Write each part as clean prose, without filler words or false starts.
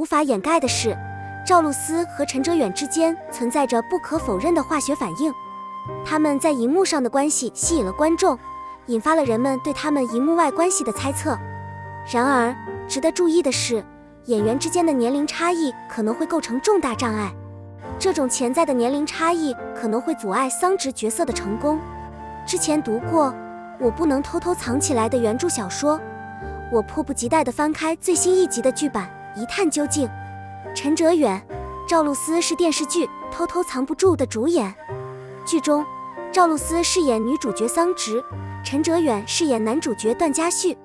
法掩盖的是，赵露思和陈哲远之间存在着不可否认的化学反应。他们在荧幕上的关系吸引了观众，引发了人们对他们荧幕外关系的猜测。然而，值得注意的是，演员之间的年龄差异可能会构成重大障碍。这种潜在的年龄差异可能会阻碍桑植角色的成功。之前读过《我不能偷偷藏起来》的原著小说，我迫不及待地翻开最新一集的剧版，一探究竟。陈哲远、赵露思是电视剧《偷偷藏不住》的主演。剧中，赵露思饰演女主角桑植，陈哲远饰演男主角段嘉旭。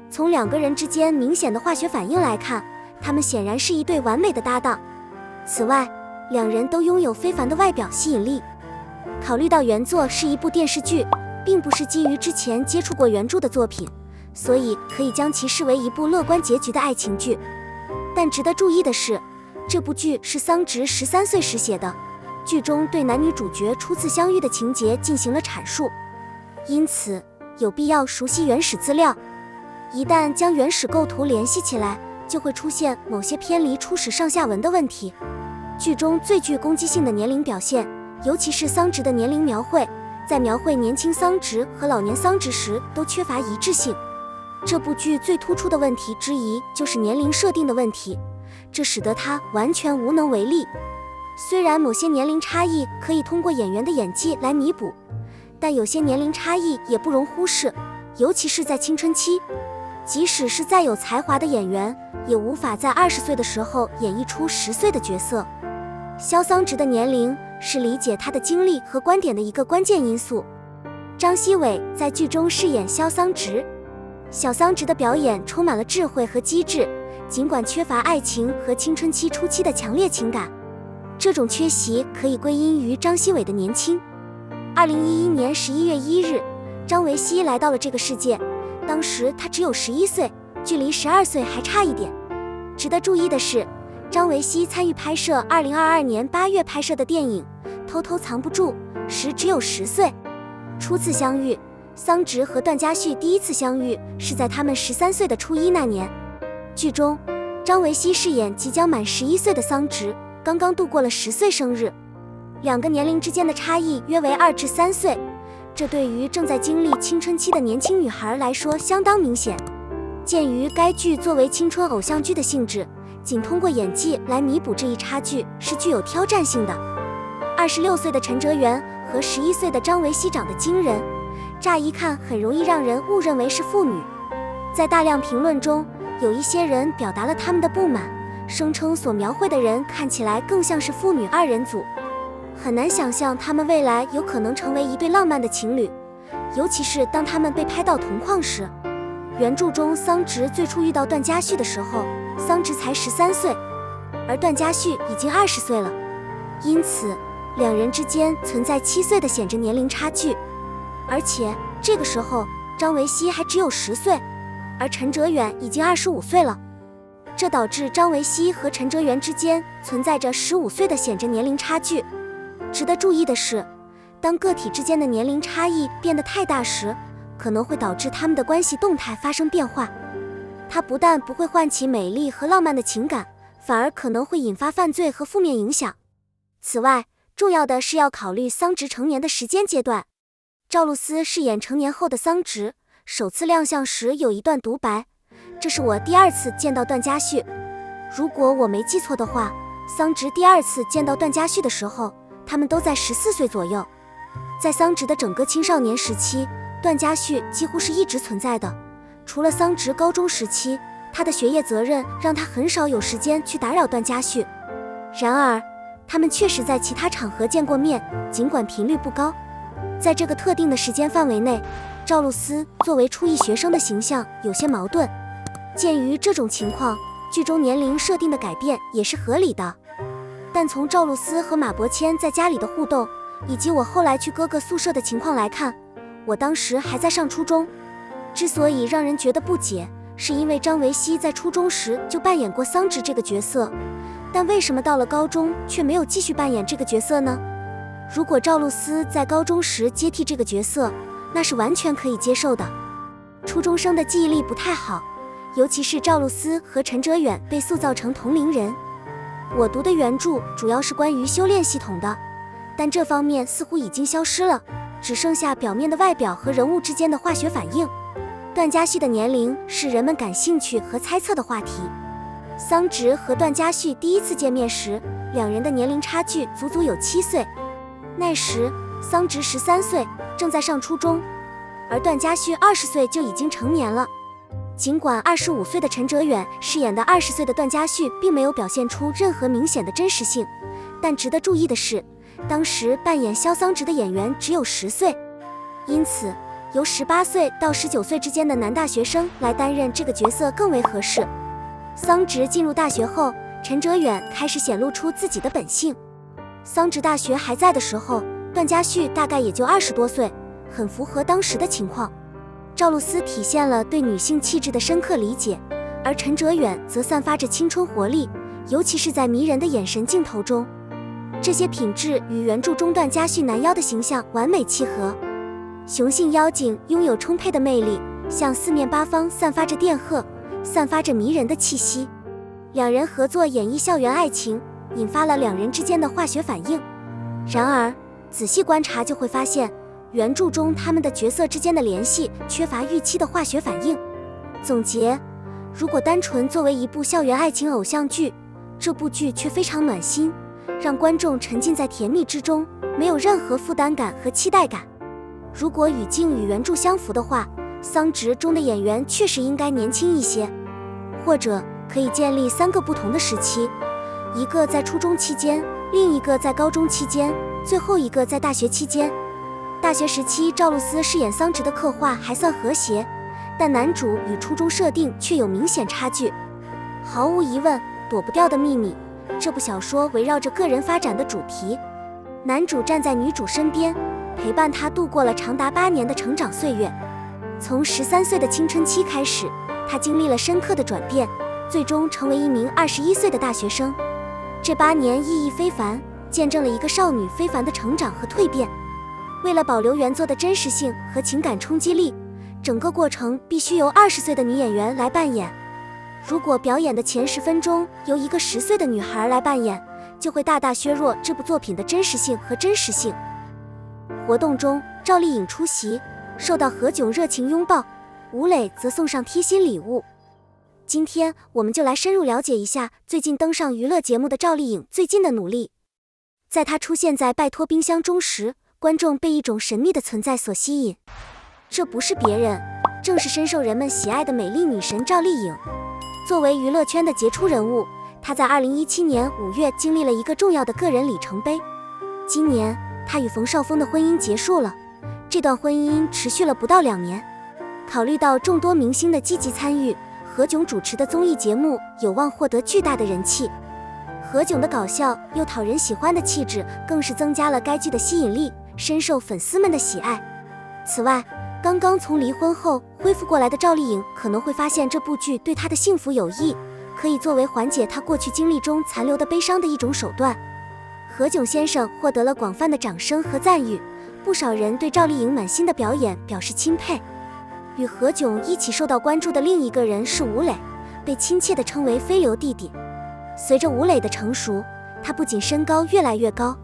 从两个人之间明显的化学反应来看，他们显然是一对完美的搭档。此外，两人都拥有非凡的外表吸引力。考虑到原作是一部电视剧，并不是基于之前接触过原著的作品，所以可以将其视为一部乐观结局的爱情剧。但值得注意的是，这部剧是桑植13岁时写的，剧中对男女主角初次相遇的情节进行了阐述，因此有必要熟悉原始资料。一旦将原始构图联系起来，就会出现某些偏离初始上下文的问题。剧中最具攻击性的年龄表现，尤其是桑植的年龄描绘，在描绘年轻桑植和老年桑植时都缺乏一致性。这部剧最突出的问题之一就是年龄设定的问题，这使得它完全无能为力。虽然某些年龄差异可以通过演员的演技来弥补，但有些年龄差异也不容忽视，尤其是在青春期。即使是再有才华的演员，也无法在20岁的时候演绎出10岁的角色。萧桑植的年龄是理解他的经历和观点的一个关键因素。张希伟在剧中饰演萧桑植，小桑植的表演充满了智慧和机智，尽管缺乏爱情和青春期初期的强烈情感，这种缺席可以归因于张希伟的年轻。2011年11月1日，张维熙来到了这个世界，当时他只有11岁，距离12岁还差一点。值得注意的是，张维熙参与拍摄2022年8月拍摄的电影《偷偷藏不住》时只有10岁。初次相遇，桑植和段嘉旭第一次相遇是在他们13岁的初一那年。剧中，张维熙饰演即将满11岁的桑植，刚刚度过了10岁生日。两个年龄之间的差异约为2至3岁，这对于正在经历青春期的年轻女孩来说相当明显。鉴于该剧作为青春偶像剧的性质，仅通过演技来弥补这一差距是具有挑战性的。26岁的陈哲远和11岁的张维熙长得惊人，乍一看很容易让人误认为是父女。在大量评论中，有一些人表达了他们的不满，声称所描绘的人看起来更像是父女2人组，很难想象他们未来有可能成为一对浪漫的情侣，尤其是当他们被拍到同框时。原著中桑植最初遇到段嘉旭的时候，桑植才13岁，而段嘉旭已经20岁了，因此两人之间存在7岁的显着年龄差距。而且这个时候张维熙还只有10岁，而陈哲远已经25岁了，这导致张维熙和陈哲远之间存在着15岁的显着年龄差距。值得注意的是，当个体之间的年龄差异变得太大时，可能会导致他们的关系动态发生变化。它不但不会唤起美丽和浪漫的情感，反而可能会引发犯罪和负面影响。此外，重要的是要考虑桑植成年的时间阶段。赵露思饰演成年后的桑植，首次亮相时有一段独白：这是我第2次见到段嘉旭。如果我没记错的话，桑植第2次见到段嘉旭的时候，他们都在14岁左右。在桑植的整个青少年时期，段嘉旭几乎是一直存在的，除了桑植高中时期，他的学业责任让他很少有时间去打扰段嘉旭。然而，他们确实在其他场合见过面，尽管频率不高。在这个特定的时间范围内，赵露思作为初一学生的形象有些矛盾。鉴于这种情况，剧中年龄设定的改变也是合理的。但从赵露思和马伯骞在家里的互动，以及我后来去哥哥宿舍的情况来看，我当时还在上初中。之所以让人觉得不解，是因为张维熙在初中时就扮演过桑植这个角色，但为什么到了高中却没有继续扮演这个角色呢？如果赵露思在高中时接替这个角色，那是完全可以接受的。初中生的记忆力不太好，尤其是赵露思和陈哲远被塑造成同龄人。我读的原著主要是关于修炼系统的，但这方面似乎已经消失了，只剩下表面的外表和人物之间的化学反应。段嘉旭的年龄是人们感兴趣和猜测的话题。桑植和段嘉旭第一次见面时，两人的年龄差距足足有7岁。那时桑植13岁，正在上初中，而段嘉旭20岁就已经成年了。尽管25岁的陈哲远饰演的20岁的段嘉旭并没有表现出任何明显的真实性，但值得注意的是，当时扮演萧桑植的演员只有10岁，因此由18岁到19岁之间的男大学生来担任这个角色更为合适。桑植进入大学后，陈哲远开始显露出自己的本性。桑植大学还在的时候，段嘉旭大概也就20多岁，很符合当时的情况。赵露思体现了对女性气质的深刻理解，而陈哲远则散发着青春活力，尤其是在迷人的眼神镜头中。这些品质与原著中段嘉旭男妖的形象完美契合。雄性妖精拥有充沛的魅力，向四面八方散发着电荷，散发着迷人的气息。两人合作演绎校园爱情，引发了两人之间的化学反应。然而仔细观察就会发现，原著中他们的角色之间的联系缺乏预期的化学反应。总结：如果单纯作为一部校园爱情偶像剧，这部剧却非常暖心，让观众沉浸在甜蜜之中，没有任何负担感和期待感。如果语境与原著相符的话，桑植中的演员确实应该年轻一些，或者可以建立3个不同的时期，一个在初中期间，另一个在高中期间，最后一个在大学期间。大学时期赵露思饰演桑植的刻画还算和谐，但男主与初中设定却有明显差距。毫无疑问，躲不掉的秘密，这部小说围绕着个人发展的主题。男主站在女主身边，陪伴她度过了长达8年的成长岁月。从13岁的青春期开始，他经历了深刻的转变，最终成为一名21岁的大学生。这8年意义非凡，见证了一个少女非凡的成长和蜕变。为了保留原作的真实性和情感冲击力，整个过程必须由20岁的女演员来扮演。如果表演的前10分钟由一个10岁的女孩来扮演，就会大大削弱这部作品的真实性和真实性。活动中，赵丽颖出席，受到何炅热情拥抱，吴磊则送上贴心礼物。今天我们就来深入了解一下最近登上娱乐节目的赵丽颖最近的努力。在她出现在《拜托冰箱》中时，观众被一种神秘的存在所吸引，这不是别人，正是深受人们喜爱的美丽女神赵丽颖。作为娱乐圈的杰出人物，她在2017年5月经历了一个重要的个人里程碑。今年，她与冯绍峰的婚姻结束了，这段婚姻持续了不到2年。考虑到众多明星的积极参与，何炅主持的综艺节目有望获得巨大的人气。何炅的搞笑又讨人喜欢的气质，更是增加了该剧的吸引力，深受粉丝们的喜爱。此外，刚刚从离婚后恢复过来的赵丽颖可能会发现这部剧对她的幸福有益，可以作为缓解她过去经历中残留的悲伤的一种手段。何炅先生获得了广泛的掌声和赞誉，不少人对赵丽颖满心的表演表示钦佩。与何炅一起受到关注的另一个人是吴磊，被亲切地称为飞流弟弟。随着吴磊的成熟，他不仅身高越来越高，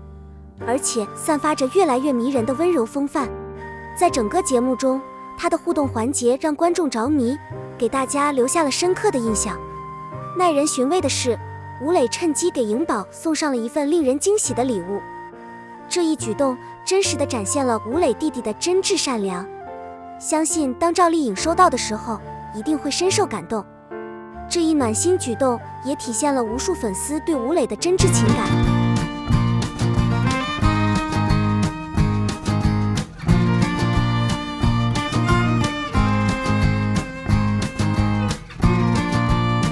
而且散发着越来越迷人的温柔风范。在整个节目中，他的互动环节让观众着迷，给大家留下了深刻的印象。耐人寻味的是，吴磊趁机给颖宝送上了一份令人惊喜的礼物。这一举动真实地展现了吴磊弟弟的真挚善良，相信当赵丽颖收到的时候，一定会深受感动。这一暖心举动也体现了无数粉丝对吴磊的真挚情感。